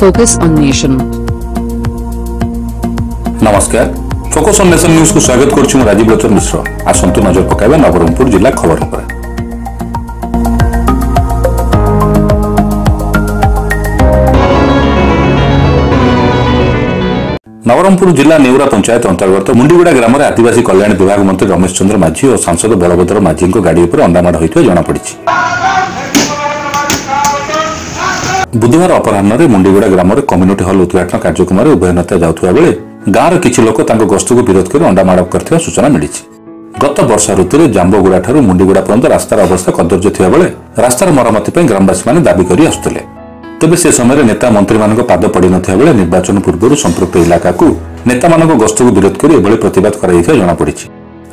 Focus on Nation. नमस्कार, focus on nation news को स्वागत करुछु मु राजीव लोचन मिश्र। आसंतु नजर पकाइबा नवरंगपुर जिला खबर पर। नवरंगपुर जिला नेउरा पंचायत अंतर्गत मुंडीगुड़ा ग्राम में आदिवासी कल्याण विभाग मंत्री रमेश चंद्र माझी और सांसद बलभद्र माझी गाड़ी पर अंडामाड़ होता जमापड़ी। बुधवार अपराह में मुंडीगुड़ा ग्राम में कम्युनिटी हल उद्घाटन कार्यक्रम में उभय नेता जाउथुवा बेले गाँव किछि लोक गस्त को विरोध कर अंडामाड़ करथिबा सूचना मिली। गत वर्षा ऋतु में जांबुगुड़ा ठारू मुंडीगुड़ा पर्यंत रास्तार अवस्था कदर्य थिबा बेले रास्तार मरम्मति पई ग्रामवासी माने दाबी करि आसुथिले। तेबे से समय नेता मंत्री मानक पाद पड़ नथिबा बेले निर्वाचन पूर्व संपृक्त इलाका को नेता मानक गस्त को विरोध कर एभली प्रतिवाद कराइथिबा जमापड़ी।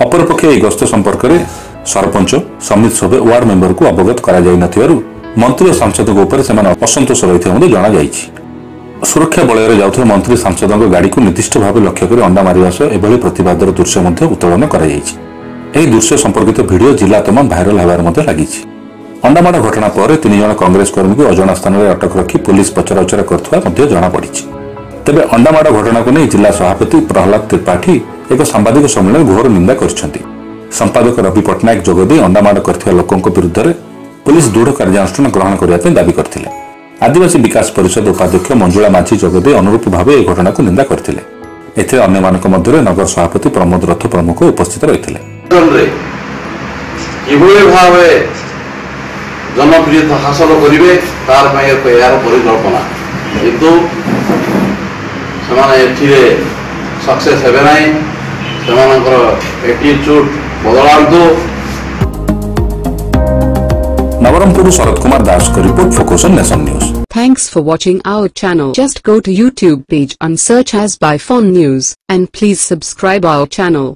अपरपक्षे ଏହି गस्त संपर्क में सरपंच समिति सभ्य वार्ड मेंबर को अवगत करा जाई नथिबारु मंत्री और सांसद उपर सेमान असंतोष रहिथिबा जना जाईछि। सुरक्षा बलय जाउथुवा मंत्री सांसदों गाड़ी को निर्दिष्ट भाव लक्ष्य कर अंडा मारिबा सह एभली प्रतिवादर दृश्य मध्य उत्तोलन करा जाईछि। एही दृश्य संपर्कित वीडियो जिला तमाम भाइराल हेबार मध्य लागिछि। अंडामाड़ घटना पर 3 जन कांग्रेस कर्मी को अजଣା स्थान में अटक रखी पुलिस पचराउचरा करथुवा मध्य जना पड़िछि। तेबे अंडामाड़ घटना को नहीं जिला सभापति प्रहलाद त्रिपाठी एक सांबादिक सम्मेलन घोर निंदा करछन्ति। संपादक रवि पट्टनायक जोगदे अंडामाड़ करथिबा लोकंक विरुद्ध पुलिस दृढ़ कार्यानुष्ठान ग्रहण करने दाबी करथिले। आदिवासी विकास परिषद उपाध्यक्ष मंजुला माझी जोगदे अनुरूप भाव यह घटना को निंदा करथिले। एथिरे अन्यमानक मध्यरे नगर सभापति प्रमोद रथ प्रमुख उपस्थित रहिथिले। जनप्रियता हासिल करेंगे तार यार परिकल्पना किंतु से सक्सेस हे ना से एटीट्यूड बदलांतु। नवरंगपुर शरद कुमार दास का report focus on nation news. Thanks for watching our channel. Just go to YouTube page and search as by Phone News and please subscribe our channel.